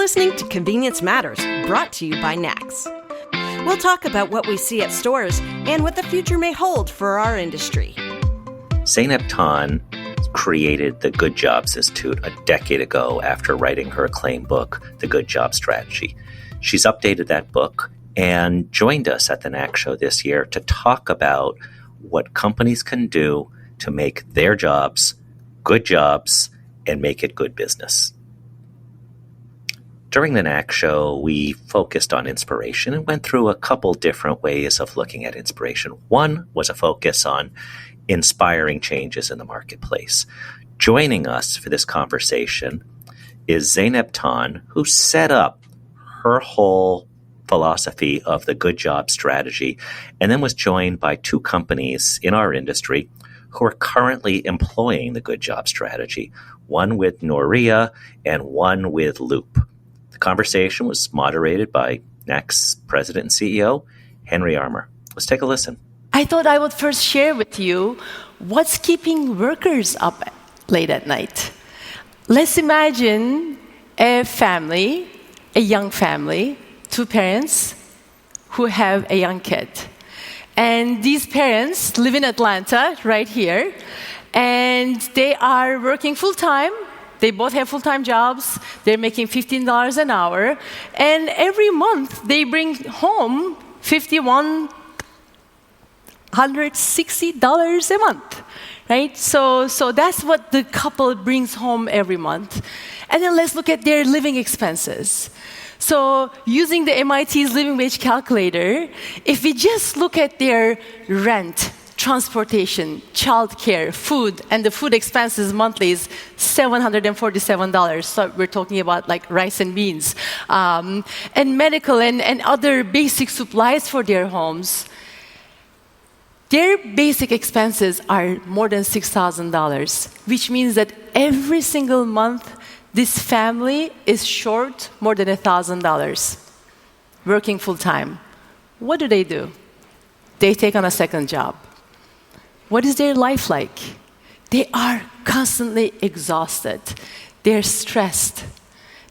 listening to Convenience Matters, brought to you by NACS. We'll talk about what we see at stores and what the future may hold for our industry. Zeynep created the Good Jobs Institute a decade ago after writing her acclaimed book, The Good Job Strategy. She's updated that book and joined us at the NACS show this year to talk about what companies can do to make their jobs good jobs and make it good business. During the NACS show, we focused on inspiration and went through a couple different ways of looking at inspiration. One was a focus on inspiring changes in the marketplace. Joining us for this conversation is Zeynep, who set up her whole philosophy of the Good Job Strategy and then was joined by two companies in our industry who are currently employing the Good Job Strategy, one with Noria and one with Loop. The conversation was moderated by NACS President and CEO, Henry Armour. Let's take a listen. I thought I would first share with you what's keeping workers up late at night. Let's imagine a family, a young family, two parents who have a young kid. And these parents live in Atlanta, right here, and they are working full-time. They both have full-time jobs. They're making $15 an hour. And every month, they bring home $160 a month, right? So that's what the couple brings home every month. And then let's look at their living expenses. So using the MIT's living wage calculator, if we just look at their rent, transportation, childcare, food, and the food expenses monthly is $747. So we're talking about like rice and beans, and medical and other basic supplies for their homes. Their basic expenses are more than $6,000, which means that every single month, this family is short more than $1,000, working full-time. What do? They take on a second job. What is their life like? They are constantly exhausted. They're stressed.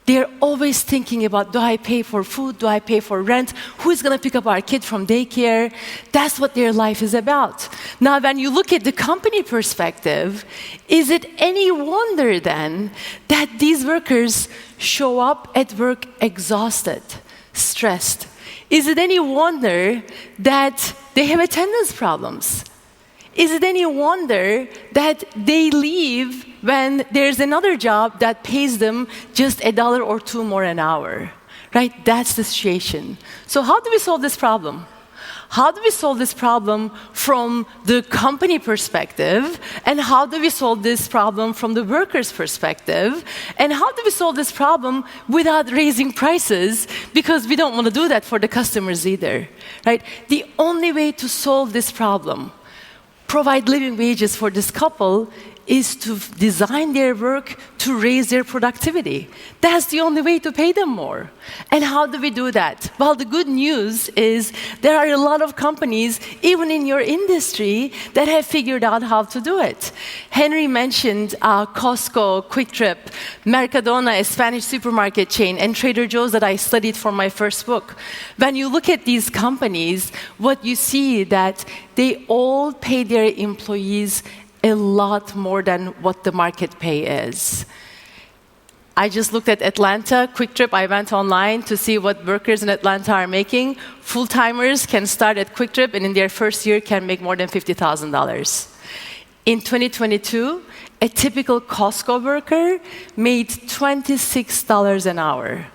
They're always thinking about, do I pay for food? Do I pay for rent? Who is going to pick up our kid from daycare? That's what their life is about. Now, when you look at the company perspective, is it any wonder then that these workers show up at work exhausted, stressed? Is it any wonder that they have attendance problems? Is it any wonder that they leave when there's another job that pays them just $1 or $2 more an hour, right? That's the situation. So how do we solve this problem? How do we solve this problem from the company perspective? And how do we solve this problem from the workers' perspective? And how do we solve this problem without raising prices? Because we don't want to do that for the customers either, right? The only way to solve this problem, provide living wages for this couple, is to design their work to raise their productivity. That's the only way to pay them more. And how do we do that? Well, the good news is there are a lot of companies, even in your industry, that have figured out how to do it. Henry mentioned Costco, Quick Trip, Mercadona, a Spanish supermarket chain, and Trader Joe's that I studied for my first book. When you look at these companies, what you see is that they all pay their employees a lot more than what the market pay is. I just looked at Atlanta, Quick Trip. I went online to see what workers in Atlanta are making. Full-timers can start at Quick Trip and in their first year can make more than $50,000. In 2022, a typical Costco worker made $26 an hour,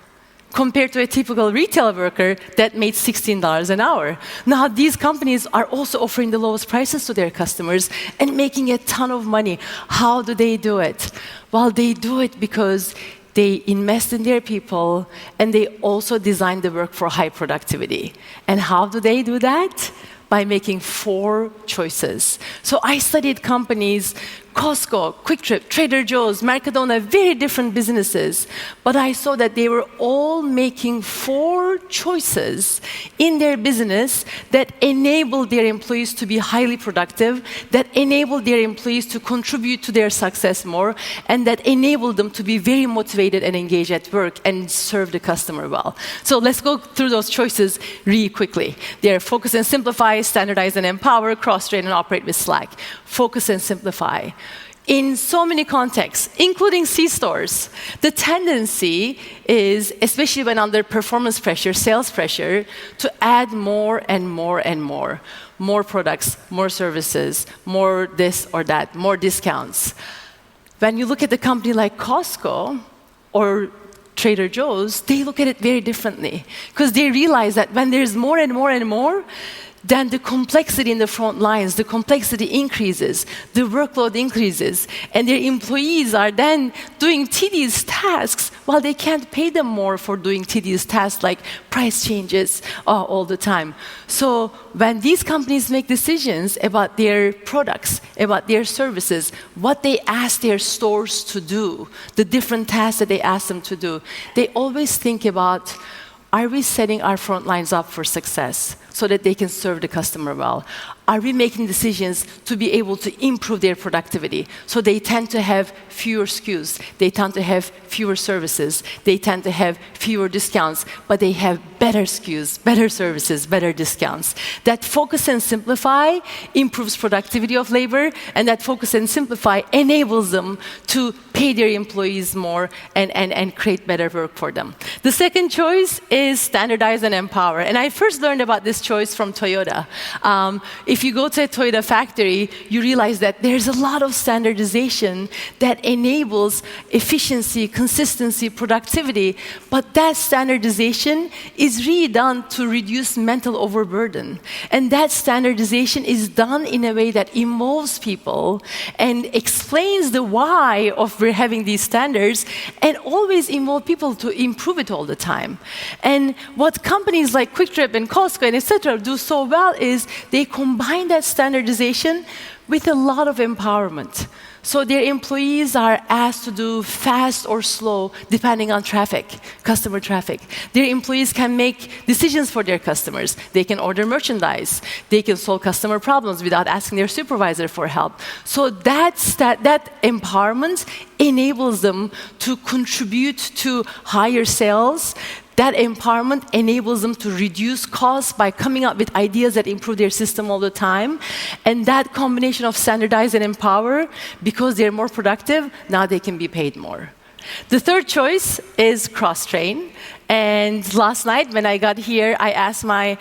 compared to a typical retail worker that made $16 an hour. Now, these companies are also offering the lowest prices to their customers and making a ton of money. How do they do it? Well, they do it because they invest in their people and they also design the work for high productivity. And how do they do that? By making 4 choices. So I studied companies Costco, Quick Trip, Trader Joe's, Mercadona, very different businesses. But I saw that they were all making 4 choices in their business that enabled their employees to be highly productive, that enabled their employees to contribute to their success more, and that enabled them to be very motivated and engaged at work and serve the customer well. So let's go through those choices really quickly. They're focus and simplify, standardize and empower, cross-train and operate with Slack. Focus and simplify. In so many contexts, including C-stores, the tendency is, especially when under performance pressure, sales pressure, to add more and more and more. More products, more services, more this or that, more discounts. When you look at a company like Costco or Trader Joe's, they look at it very differently because they realize that when there's more and more and more, then the complexity in the front lines, the complexity increases, the workload increases, and their employees are then doing tedious tasks while they can't pay them more for doing tedious tasks like price changes all the time. So when these companies make decisions about their products, about their services, what they ask their stores to do, the different tasks that they ask them to do, they always think about, are we setting our front lines up for success so that they can serve the customer well? Are we making decisions to be able to improve their productivity? So they tend to have fewer SKUs, they tend to have fewer services, they tend to have fewer discounts, but they have better SKUs, better services, better discounts. That focus and simplify improves productivity of labor, and that focus and simplify enables them to pay their employees more and create better work for them. The second choice is standardize and empower. And I first learned about this choice from Toyota. If you go to a Toyota factory, you realize that there's a lot of standardization that enables efficiency, consistency, productivity, but that standardization is really done to reduce mental overburden. And that standardization is done in a way that involves people and explains the why of we're having these standards and always involve people to improve it all the time. And what companies like Quick Trip and Costco and etc. do so well is they combine that standardization with a lot of empowerment. So their employees are asked to do fast or slow depending on traffic, customer traffic. Their employees can make decisions for their customers. They can order merchandise. They can solve customer problems without asking their supervisor for help. So that empowerment enables them to contribute to higher sales. That empowerment enables them to reduce costs by coming up with ideas that improve their system all the time. And that combination of standardize and empower, because they're more productive, now they can be paid more. The third choice is cross-train. And last night when I got here, I asked my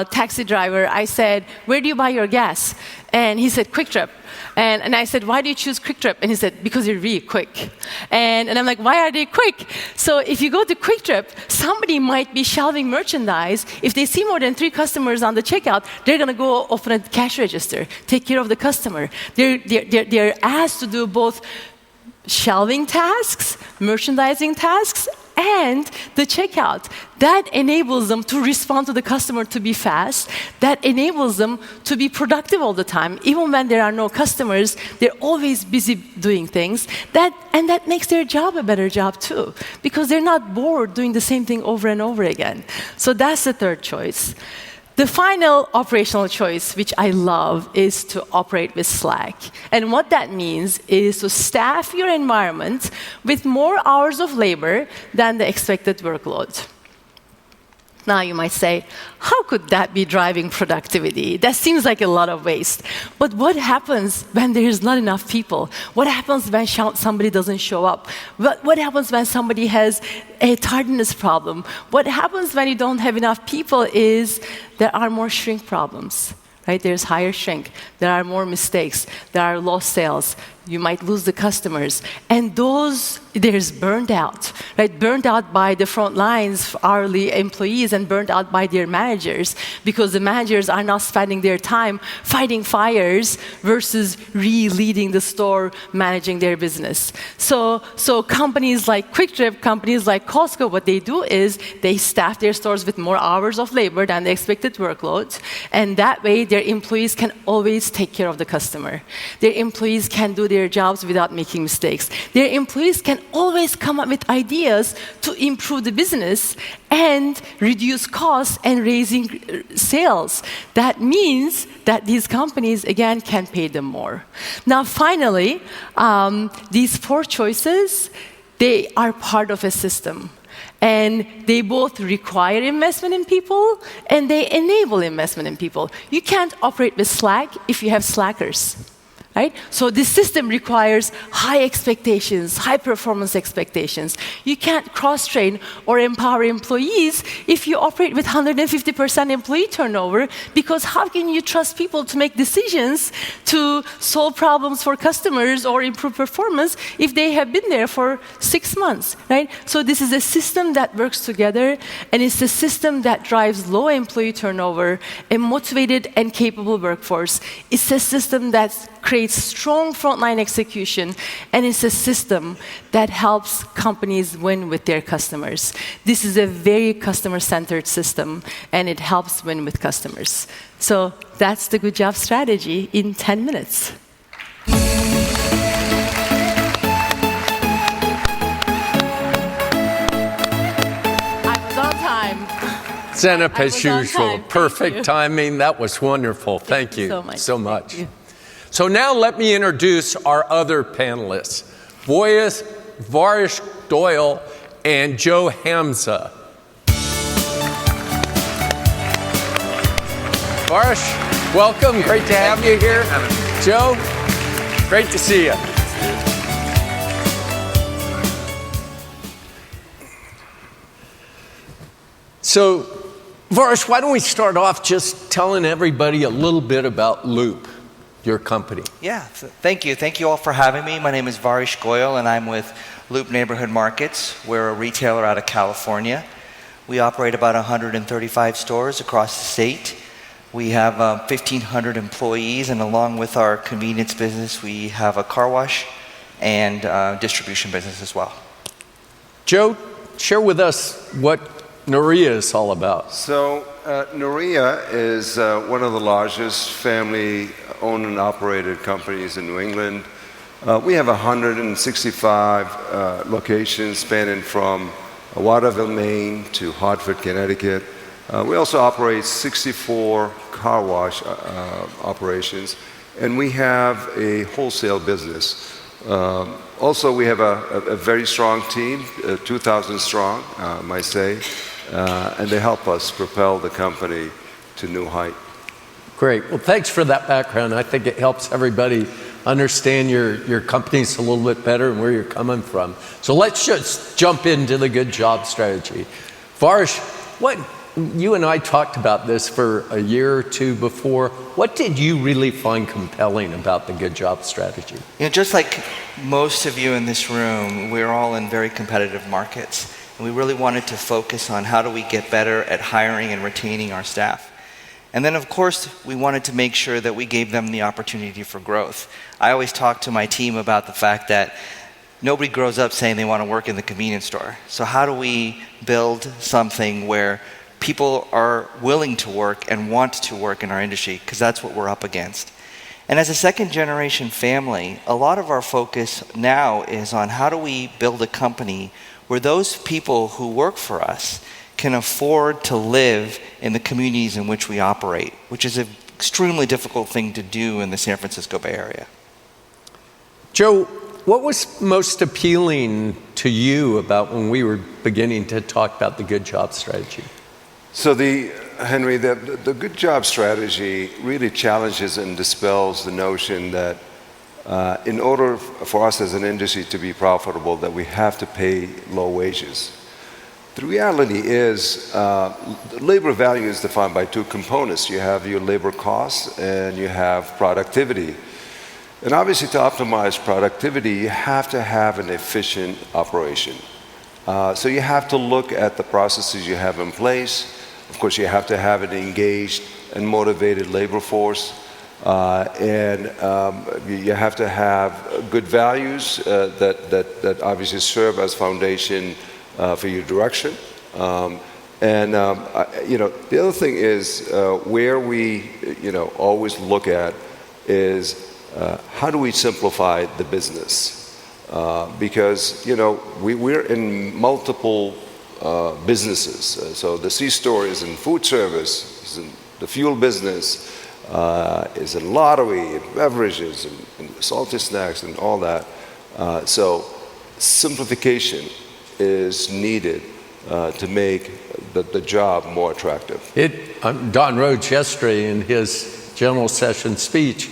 taxi driver, I said, where do you buy your gas? And he said, Quick Trip. And I said, why do you choose Quick Trip? And he said, because you're really quick. And I'm like, why are they quick? So if you go to Quick Trip, somebody might be shelving merchandise. If they see more than 3 customers on the checkout, they're going to go open a cash register, take care of the customer. They're asked to do both shelving tasks, merchandising tasks, and the checkout. That enables them to respond to the customer to be fast. That enables them to be productive all the time. Even when there are no customers, they're always busy doing things. And that makes their job a better job too, because they're not bored doing the same thing over and over again. So that's the third choice. The final operational choice, which I love, is to operate with Slack. And what that means is to staff your environment with more hours of labor than the expected workload. Now you might say, how could that be driving productivity? That seems like a lot of waste. But what happens when there's not enough people? What happens when somebody doesn't show up? What happens when somebody has a tardiness problem? What happens when you don't have enough people is there are more shrink problems. Right? There's higher shrink. There are more mistakes. There are lost sales. You might lose the customers. And there's burned out. right? Burned out by the front lines, hourly employees, and burned out by their managers because the managers are not spending their time fighting fires versus re-leading the store, managing their business. So companies like Quick Trip, companies like Costco, what they do is they staff their stores with more hours of labor than the expected workloads, and that way their employees can always take care of the customer. Their employees can do their jobs without making mistakes. Their employees can always come up with ideas to improve the business and reduce costs and raising sales. That means that these companies, again, can pay them more. Now, finally, these 4 choices, they are part of a system. And they both require investment in people, and they enable investment in people. You can't operate with Slack if you have slackers. Right? So this system requires high expectations, high performance expectations. You can't cross-train or empower employees if you operate with 150% employee turnover, because how can you trust people to make decisions to solve problems for customers or improve performance if they have been there for 6 months, right? So this is a system that works together, and it's a system that drives low employee turnover, a motivated and capable workforce. It's a system that creates strong frontline execution, and it's a system that helps companies win with their customers. This is a very customer-centered system, and it helps win with customers. So that's the good job strategy in 10 minutes. I was on time. Zeynep, as usual, time. perfect timing. That was wonderful. Thank you so much. Thank you. So now let me introduce our other panelists, Varish Doyle and Joe Hamza. Varish, welcome. Great to have you here. Joe, great to see you. So, Varish, why don't we start off just telling everybody a little bit about Loop, your company. Yeah, thank you. Thank you all for having me. My name is Varish Goyal, and I'm with Loop Neighborhood Markets. We're a retailer out of California. We operate about 135 stores across the state. We have 1,500 employees, and along with our convenience business, we have a car wash and distribution business as well. Joe, share with us what Noria is all about. So Noria is one of the largest family-owned and operated companies in New England. We have 165 locations spanning from Waterville, Maine to Hartford, Connecticut. We also operate 64 car wash operations, and we have a wholesale business. Also, we have a very strong team, 2,000 strong, I might say, and they help us propel the company to new height. Great. Well, thanks for that background. I think it helps everybody understand your companies a little bit better and where you're coming from. So let's just jump into the good job strategy. Varish, you and I talked about this for a year or two before. What did you really find compelling about the good job strategy? You know, just like most of you in this room, we're all in very competitive markets. And we really wanted to focus on how do we get better at hiring and retaining our staff. And then, of course, we wanted to make sure that we gave them the opportunity for growth. I always talk to my team about the fact that nobody grows up saying they want to work in the convenience store. So how do we build something where people are willing to work and want to work in our industry, because that's what we're up against. And as a second-generation family, a lot of our focus now is on how do we build a company where those people who work for us can afford to live in the communities in which we operate, which is an extremely difficult thing to do in the San Francisco Bay Area. Joe, what was most appealing to you about when we were beginning to talk about the good job strategy? So Henry, the good job strategy really challenges and dispels the notion that in order for us as an industry to be profitable, that we have to pay low wages. The reality is labor value is defined by two components. You have your labor costs and you have productivity. And obviously to optimize productivity, you have to have an efficient operation. So you have to look at the processes you have in place. Of course, you have to have an engaged and motivated labor force. You have to have good values that obviously serve as foundation for your direction. The other thing is where we always look at is how do we simplify the business? Because we're in multiple businesses. So the C-store is in food service, is in the fuel business, is in lottery, and beverages, and salty snacks, and all that. So simplification is needed to make the job more attractive. Don Rhodes yesterday in his general session speech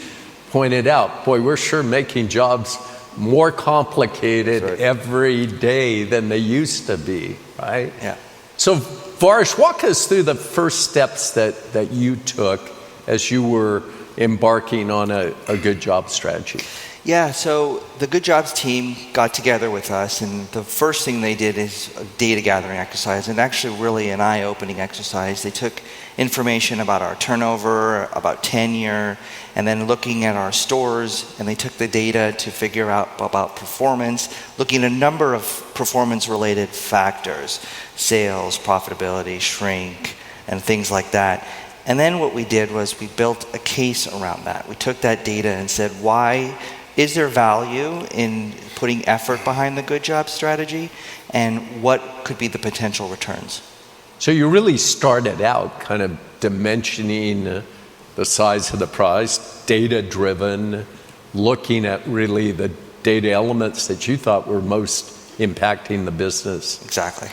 pointed out, boy, we're sure making jobs more complicated every day than they used to be, right? Yeah. So Varish, walk us through the first steps that you took as you were embarking on a good job strategy. Yeah, so the Good Jobs team got together with us, and the first thing they did is a data gathering exercise, and actually really an eye-opening exercise. They took information about our turnover, about tenure, and then looking at our stores, and they took the data to figure out about performance, looking at a number of performance-related factors, sales, profitability, shrink, and things like that. And then what we did was we built a case around that. We took that data and said, why is there value in putting effort behind the Good Job strategy, and what could be the potential returns? So you really started out kind of dimensioning the size of the prize, data-driven, looking at really the data elements that you thought were most impacting the business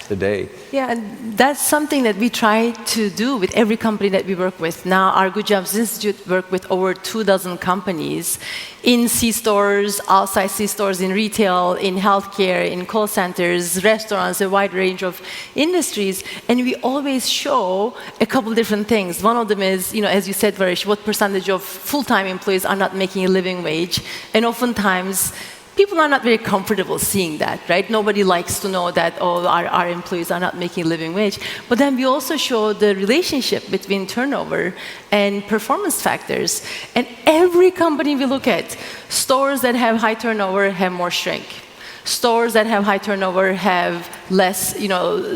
today. Yeah, and that's something that we try to do with every company that we work with. Now, our Good Jobs Institute work with over 24 companies in C-stores, outside C-stores, in retail, in healthcare, in call centers, restaurants, a wide range of industries. And we always show a couple different things. One of them is, as you said, Varish, what percentage of full-time employees are not making a living wage? And oftentimes, people are not very comfortable seeing that, right? Nobody likes to know that, our employees are not making a living wage. But then we also show the relationship between turnover and performance factors. And every company we look at, stores that have high turnover have more shrink. Stores that have high turnover have less,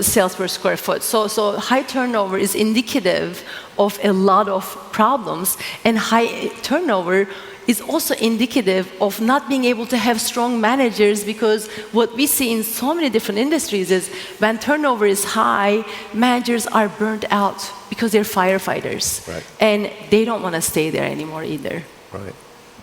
sales per square foot. So high turnover is indicative of a lot of problems, and high turnover is also indicative of not being able to have strong managers, because what we see in so many different industries is when turnover is high, managers are burnt out because they're firefighters. Right. And they don't want to stay there anymore either. Right.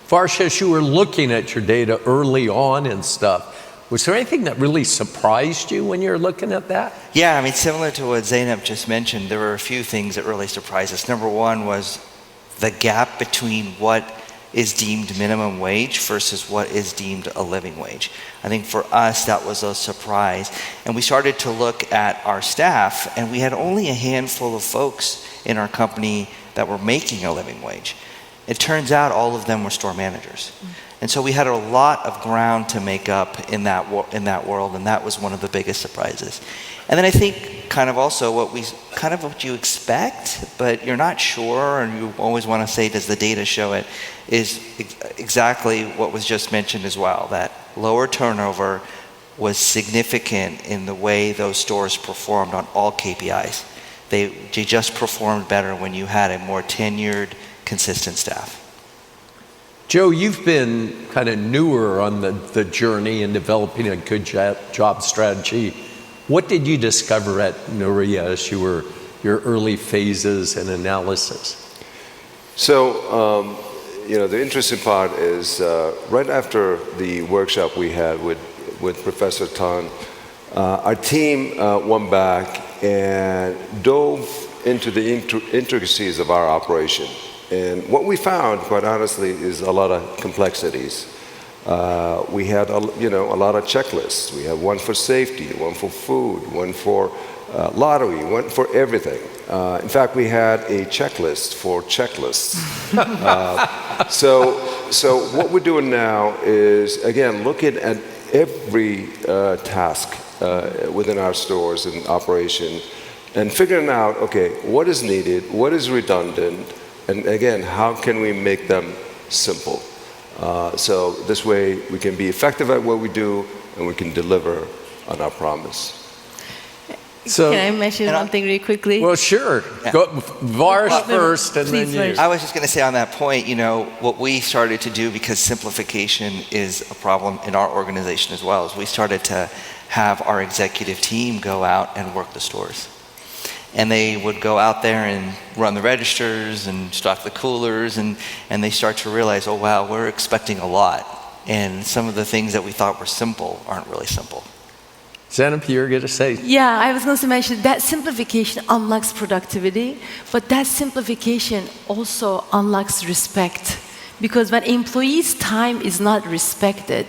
Varish, as you were looking at your data early on and stuff, was there anything that really surprised you when you were looking at that? Yeah, similar to what Zeynep just mentioned, there were a few things that really surprised us. Number one was the gap between what is deemed minimum wage versus what is deemed a living wage. I think for us, that was a surprise. And we started to look at our staff, and we had only a handful of folks in our company that were making a living wage. It turns out all of them were store managers. And so we had a lot of ground to make up in that world, and that was one of the biggest surprises. And then I think kind of also what you expect, but you're not sure, and you always want to say, does the data show it, is exactly what was just mentioned as well, that lower turnover was significant in the way those stores performed on all KPIs. They just performed better when you had a more tenured, consistent staff. Joe, you've been kind of newer on the journey in developing a good job strategy. What did you discover at Nouria as you were your early phases and analysis? So, the interesting part is right after the workshop we had with Professor Tan, our team went back and dove into the intricacies of our operation. And what we found, quite honestly, is a lot of complexities. We had a lot of checklists. We had one for safety, one for food, one for lottery, one for everything. In fact, we had a checklist for checklists. So what we're doing now is, again, looking at every task within our stores and operation, and figuring out, okay, what is needed, what is redundant, and again, how can we make them simple? So this way we can be effective at what we do and we can deliver on our promise. So, Can I mention one thing really quickly? well, sure. Yeah. Go, Varsh first, and Please, then you. Varsh. I was just going to say on that point, what we started to do, because simplification is a problem in our organization as well, is we started to have our executive team go out and work the stores. And they would go out there and run the registers and stock the coolers, and they start to realize, oh wow, we're expecting a lot. And some of the things that we thought were simple aren't really simple. Zeynep, you're going to say. Yeah, I was going to mention that simplification unlocks productivity, but that simplification also unlocks respect. Because when employees' time is not respected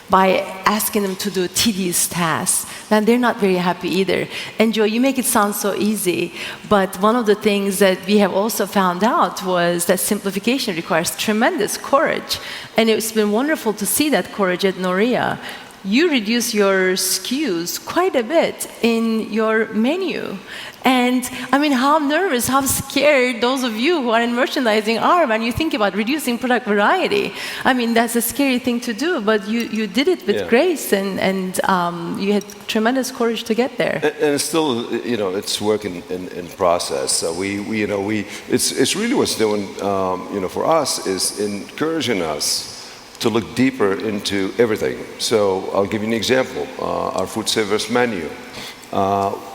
by asking them to do tedious tasks, then they're not very happy either. And Joe, you make it sound so easy, but one of the things that we have also found out was that simplification requires tremendous courage. And it's been wonderful to see that courage at Noria. You reduce your SKUs quite a bit in your menu. And I mean, how nervous, how scared those of you who are in merchandising are when you think about reducing product variety. I mean, that's a scary thing to do, but you did it with grace, and you had tremendous courage to get there. And it's still, it's work in process. So it's really what's doing, for us is encouraging us to look deeper into everything. So I'll give you an example. Our food service menu.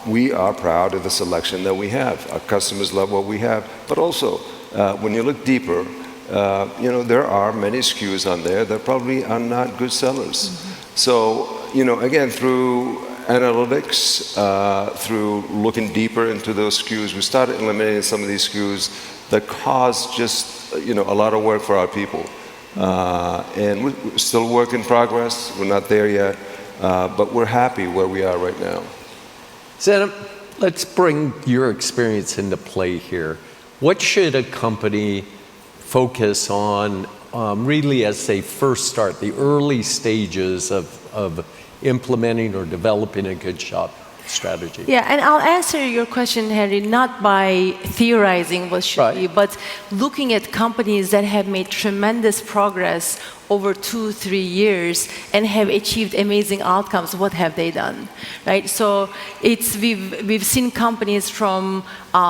We are proud of the selection that we have. Our customers love what we have. But also, when you look deeper, there are many SKUs on there that probably are not good sellers. Mm-hmm. So, again, through analytics, through looking deeper into those SKUs, we started eliminating some of these SKUs that cause just, a lot of work for our people. And we're still work in progress. We're not there yet, but we're happy where we are right now. Zeynep, let's bring your experience into play here. What should a company focus on really as they first start, the early stages of implementing or developing a good shop strategy? Yeah, and I'll answer your question, Henry, not by theorizing what should be, but looking at companies that have made tremendous progress over 2-3 years and have achieved amazing outcomes. What have they done, right? So we've seen companies from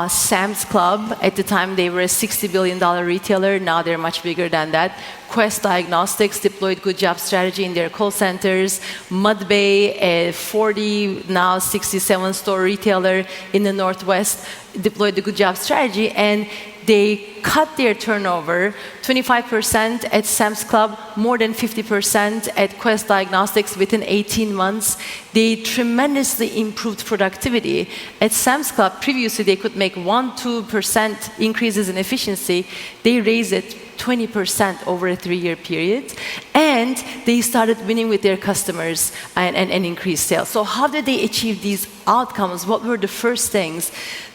Sam's Club. At the time, they were a $60 billion retailer. Now they're much bigger than that. Quest Diagnostics deployed good job strategy in their call centers. Mudbay, a 40, now 67 store retailer in the Northwest, deployed the good job strategy, and they cut their turnover 25% at Sam's Club, more than 50% at Quest Diagnostics within 18 months. They tremendously improved productivity. At Sam's Club, previously they could make 1-2% increases in efficiency. They raised it 20% over a 3-year period, and they started winning with their customers and increased sales. So how did they achieve these outcomes? What were the first things?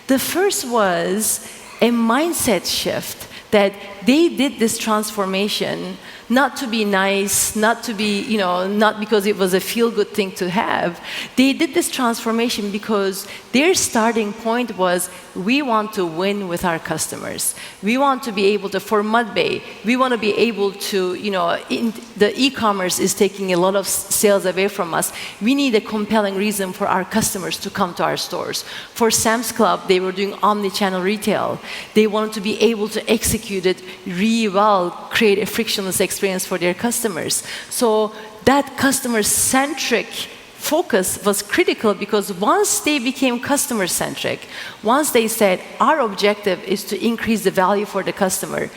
The first was a mindset shift, that they did this transformation not to be nice, not to be, not because it was a feel-good thing to have. They did this transformation because their starting point was, we want to win with our customers. We want to be able to, for Mudbay, we want to be able to, the e-commerce is taking a lot of sales away from us. We need a compelling reason for our customers to come to our stores. For Sam's Club, they were doing omni-channel retail. They wanted to be able to execute it really well, create a frictionless experience for their customers. So that customer-centric focus was critical, because once they became customer-centric, once they said, our objective is to increase the value for the customer,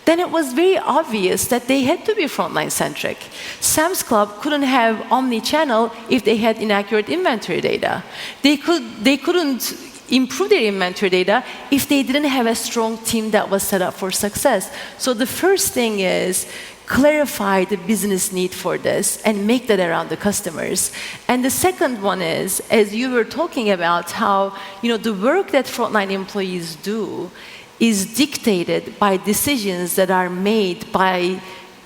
then it was very obvious that they had to be frontline-centric. Sam's Club couldn't have omni-channel if they had inaccurate inventory data. They couldn't improve their inventory data if they didn't have a strong team that was set up for success. So the first thing is clarify the business need for this and make that around the customers. And the second one is, as you were talking about how, the work that frontline employees do is dictated by decisions that are made by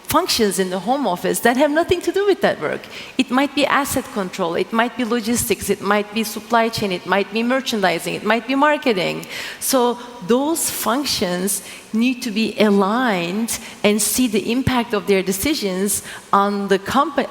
functions in the home office that have nothing to do with that work. It might be asset control, it might be logistics, it might be supply chain, it might be merchandising, it might be marketing. So those functions need to be aligned and see the impact of their decisions on the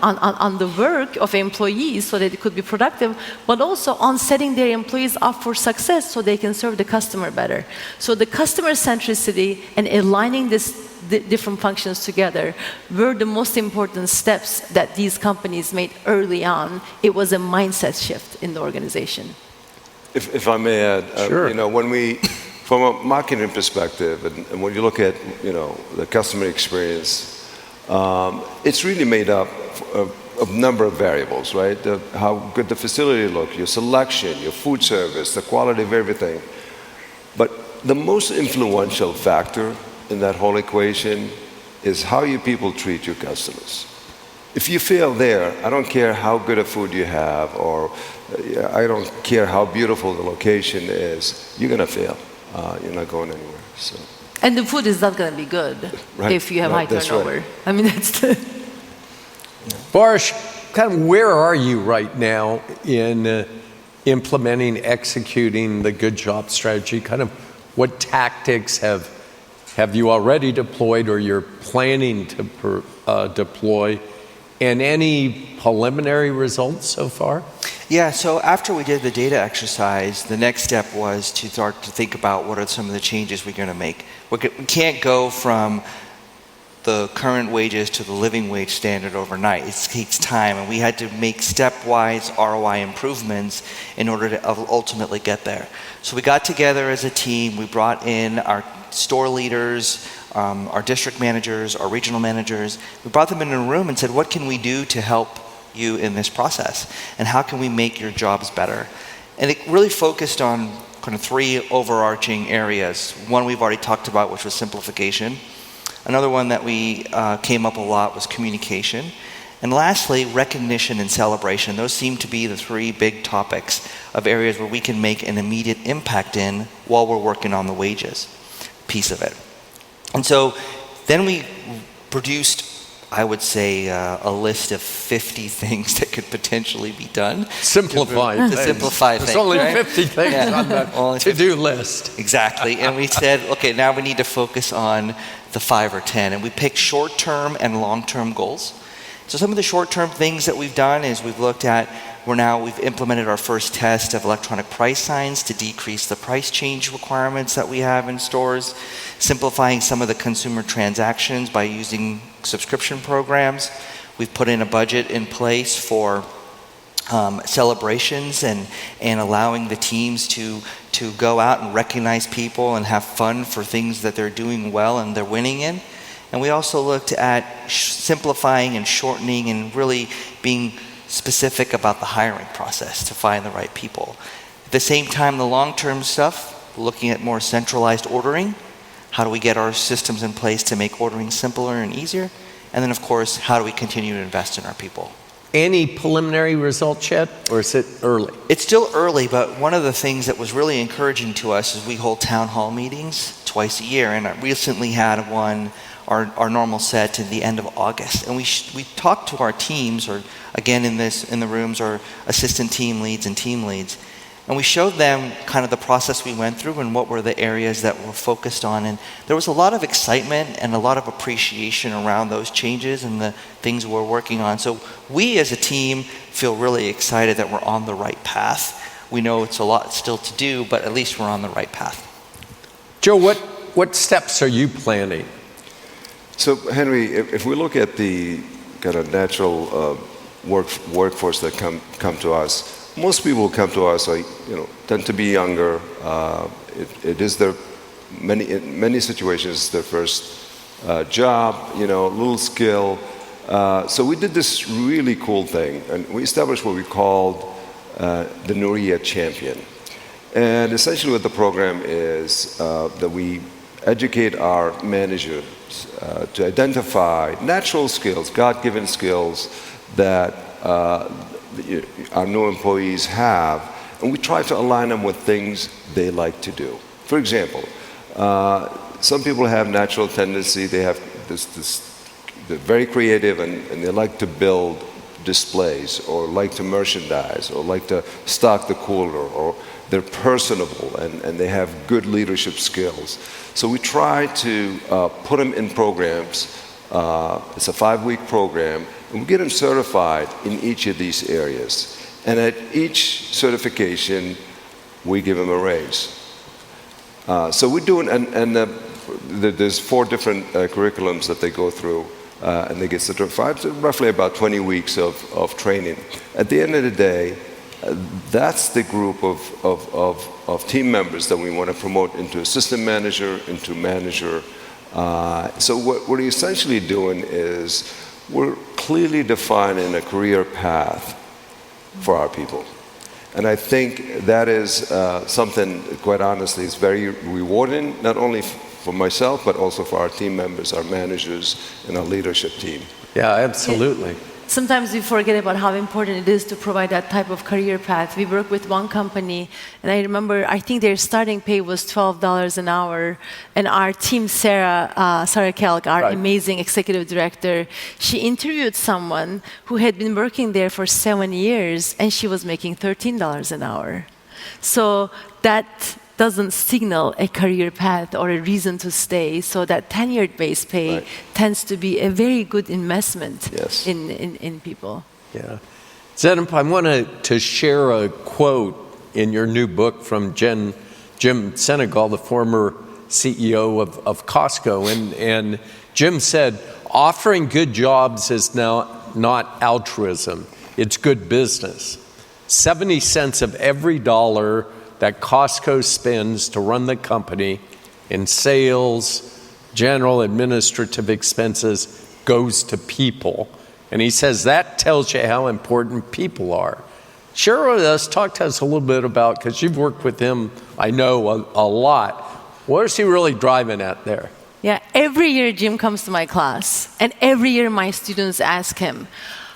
on the work of employees so that it could be productive, but also on setting their employees up for success so they can serve the customer better. So the customer centricity and aligning the different functions together were the most important steps that these companies made early on. It was a mindset shift in the organization. If I may add, Sure. When we, from a marketing perspective, and when you look at, the customer experience, it's really made up of a number of variables, right? How good the facility looks, your selection, your food service, the quality of everything. But the most influential factor in that whole equation is how you people treat your customers. If you fail there, I don't care how good a food you have, or I don't care how beautiful the location is, you're going to fail. You're not going anywhere. So. And the food is not going to be good if you have high turnover. Right. I mean, that's the... Baris, kind of where are you right now in implementing, executing the good job strategy? Kind of what tactics have you already deployed or you're planning to deploy? And any preliminary results so far? Yeah, so after we did the data exercise, the next step was to start to think about what are some of the changes we're going to make. We can't go from the current wages to the living wage standard overnight. It takes time, and we had to make stepwise ROI improvements in order to ultimately get there. So we got together as a team, we brought in our store leaders, our district managers, our regional managers. We brought them in a room and said, what can we do to help you in this process? And how can we make your jobs better? And it really focused on kind of three overarching areas. One we've already talked about, which was simplification. Another one that we came up a lot was communication. And lastly, recognition and celebration. Those seem to be the three big topics of areas where we can make an immediate impact in while we're working on the wages piece of it. And so then we produced, I would say, a list of 50 things that could potentially be done. Simplify to simplify things. There's only right? 50 things on the to-do list. Exactly. And we said, okay, now we need to focus on the 5 or 10. And we picked short-term and long-term goals. So some of the short-term things that we've done is we've looked at, we've implemented our first test of electronic price signs to decrease the price change requirements that we have in stores, simplifying some of the consumer transactions by using subscription programs. We've put in a budget in place for celebrations and allowing the teams to go out and recognize people and have fun for things that they're doing well and they're winning in. And we also looked at simplifying and shortening and really being specific about the hiring process to find the right people. At the same time, the long-term stuff, looking at more centralized ordering. How do we get our systems in place to make ordering simpler and easier? And then, of course, how do we continue to invest in our people? Any preliminary results yet, or is it early? It's still early, but one of the things that was really encouraging to us is we hold town hall meetings twice a year, and I recently had one, our normal set in the end of August. And we talked to our teams, or again in the rooms, our assistant team leads and team leads, and we showed them kind of the process we went through and what were the areas that we're focused on. And there was a lot of excitement and a lot of appreciation around those changes and the things we're working on. So we as a team feel really excited that we're on the right path. We know it's a lot still to do, but at least we're on the right path. Joe, what steps are you planning? So Henry, if we look at the kind of natural workforce that come to us, most people who come to us are, tend to be younger. It is in many situations their first job, little skill. So we did this really cool thing, and we established what we called the Nouria Champion. And essentially what the program is that we educate our managers to identify natural skills, God-given skills that our new employees have, and we try to align them with things they like to do. For example, some people have natural tendency, they have this they're very creative and they like to build displays or like to merchandise or like to stock the cooler, or they're personable and they have good leadership skills. So we try to put them in programs. It's a 5-week program, and we get them certified in each of these areas. And at each certification, we give them a raise. So we're doing, and there's 4 different curriculums that they go through, and they get certified. So roughly about 20 weeks of training. At the end of the day, that's the group of team members that we want to promote into assistant manager, into manager. So what we're essentially doing is we're clearly defining a career path for our people. And I think that is something, quite honestly, is very rewarding, not only for myself, but also for our team members, our managers, and our leadership team. Yeah, absolutely. Sometimes we forget about how important it is to provide that type of career path. We work with one company, and I remember, I think their starting pay was $12 an hour, and our team, Sarah Kelk, our amazing executive director, she interviewed someone who had been working there for 7 years, and she was making $13 an hour. So that doesn't signal a career path or a reason to stay. So that tenured base pay tends to be a very good investment in people. Yeah. Zeynep, I wanted to share a quote in your new book from Jim Senegal, the former CEO of Costco. And Jim said, offering good jobs is now not altruism, it's good business. 70 cents of every dollar that Costco spends to run the company in sales, general administrative expenses, goes to people. And he says that tells you how important people are. Share with us, talk to us a little bit about, because you've worked with him, I know, a lot. What is he really driving at there? Yeah, every year Jim comes to my class, and every year my students ask him,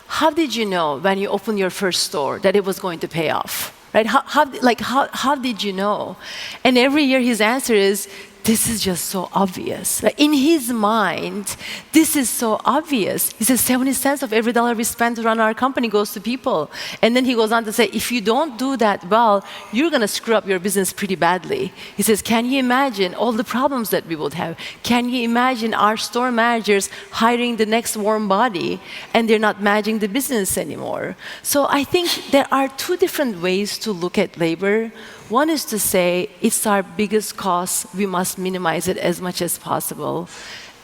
how did you know when you opened your first store that it was going to pay off? Right? How did you know? And every year his answer is, this is just so obvious. Like in his mind, this is so obvious. He says 70 cents of every dollar we spend to run our company goes to people. And then he goes on to say, if you don't do that well, you're going to screw up your business pretty badly. He says, can you imagine all the problems that we would have? Can you imagine our store managers hiring the next warm body and they're not managing the business anymore? So I think there are 2 different ways to look at labor. One is to say, it's our biggest cost, we must minimize it as much as possible.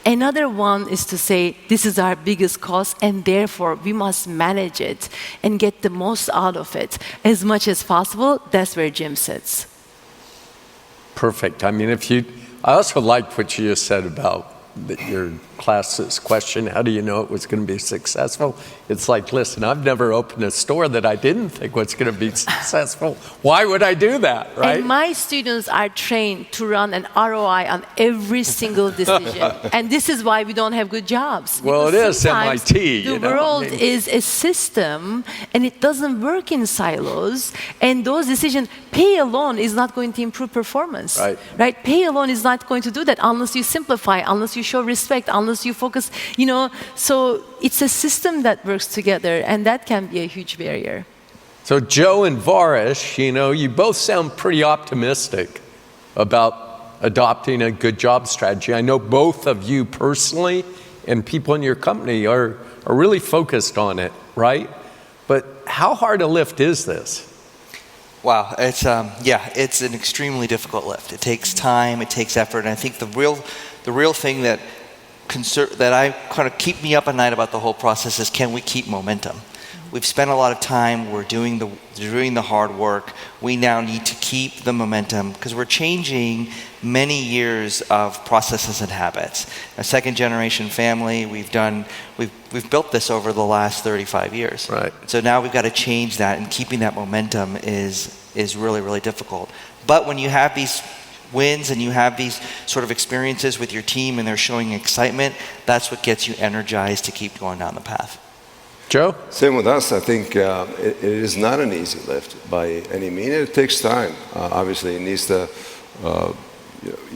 Another one is to say, this is our biggest cost, and therefore we must manage it and get the most out of it as much as possible. That's where Jim sits. Perfect. I mean, I also liked what you just said about your class's question, how do you know it was going to be successful? It's like, listen, I've never opened a store that I didn't think was going to be successful. Why would I do that, right? And my students are trained to run an ROI on every single decision. And this is why we don't have good jobs. Well, it is MIT. The world is a system, and it doesn't work in silos. And those decisions, pay alone is not going to improve performance. Right? Pay alone is not going to do that unless you simplify, unless you show respect, unless you focus, so it's a system that works together, and that can be a huge barrier. So Joe and Varish, you both sound pretty optimistic about adopting a good job strategy. I know both of you personally and people in your company are really focused on it, right? But how hard a lift is this? Wow, it's an extremely difficult lift. It takes time, it takes effort, and I think the real thing that I kind of keep me up at night about the whole process is, can we keep momentum? We've spent a lot of time, we're doing the hard work. We now need to keep the momentum because we're changing many years of processes and habits. A second generation family, we've built this over the last 35 years. Right. So now we've got to change that, and keeping that momentum is really, really difficult. But when you have these wins and you have these sort of experiences with your team and they're showing excitement, that's what gets you energized to keep going down the path. Joe? Same with us. I think it is not an easy lift by any means. It takes time. Obviously, it needs to,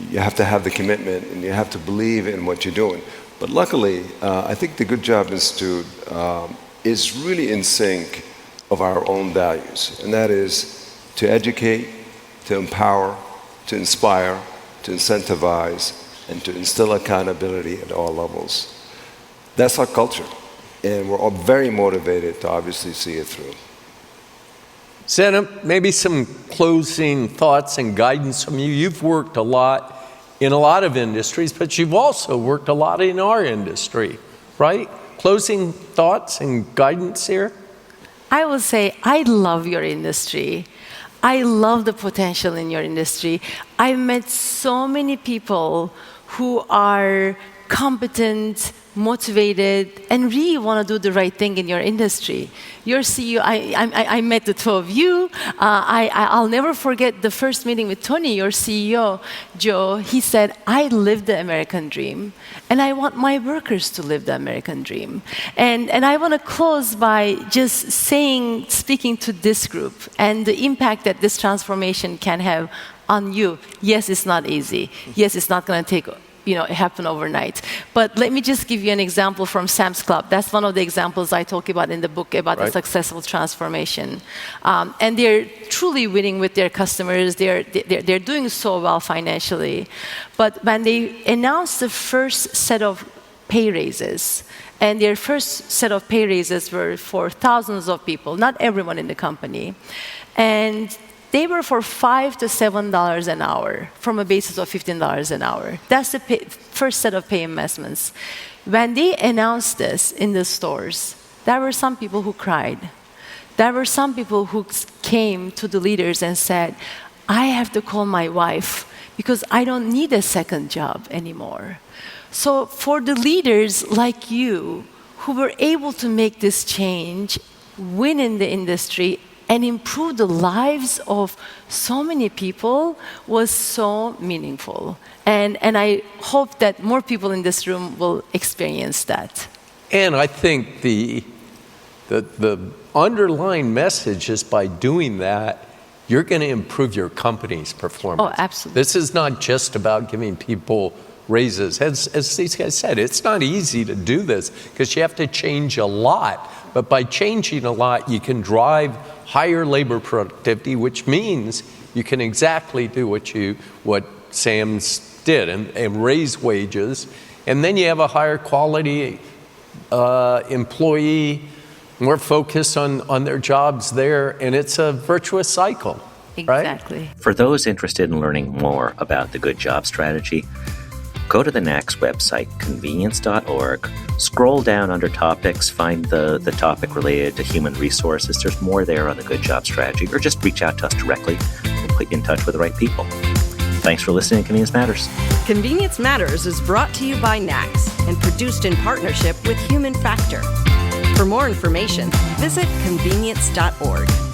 you have to have the commitment and you have to believe in what you're doing. But luckily, I think the Good Job Institute is really in sync of our own values, and that is to educate, to empower, to inspire, to incentivize, and to instill accountability at all levels. That's our culture, and we're all very motivated to obviously see it through. Zeynep, maybe some closing thoughts and guidance from you. You've worked a lot in a lot of industries, but you've also worked a lot in our industry, right? Closing thoughts and guidance here? I will say, I love your industry. I love the potential in your industry. I've met so many people who are competent, motivated, and really want to do the right thing in your industry. Your CEO, I met the two of you. I'll never forget the first meeting with Tony, your CEO, Joe. He said, I live the American dream, and I want my workers to live the American dream. And I want to close by just speaking to this group and the impact that this transformation can have on you. Yes, it's not easy. Yes, it's not going to take happen overnight. But let me just give you an example from Sam's Club. That's one of the examples I talk about in the book about the successful transformation. And they're truly winning with their customers. They're doing so well financially. But when they announced the first set of pay raises, and their first set of pay raises were for thousands of people, not everyone in the company, and they were for $5 to $7 an hour from a basis of $15 an hour. That's the first set of pay investments. When they announced this in the stores, there were some people who cried. There were some people who came to the leaders and said, I have to call my wife because I don't need a second job anymore. So for the leaders like you who were able to make this change, win in the industry, and improve the lives of so many people was so meaningful. And I hope that more people in this room will experience that. And I think the underlying message is by doing that, you're going to improve your company's performance. Oh, absolutely. This is not just about giving people raises. As these guys said, it's not easy to do this because you have to change a lot. But by changing a lot, you can drive higher labor productivity, which means you can exactly do what Sam's did and raise wages. And then you have a higher quality employee, more focus on their jobs there, and it's a virtuous cycle. Exactly. Right? For those interested in learning more about the Good Job Strategy, go to the NACS website, convenience.org, scroll down under topics, find the topic related to human resources. There's more there on the Good Job Strategy, or just reach out to us directly. We'll put you in touch with the right people. Thanks for listening to Convenience Matters. Convenience Matters is brought to you by NACS and produced in partnership with Human Factor. For more information, visit convenience.org.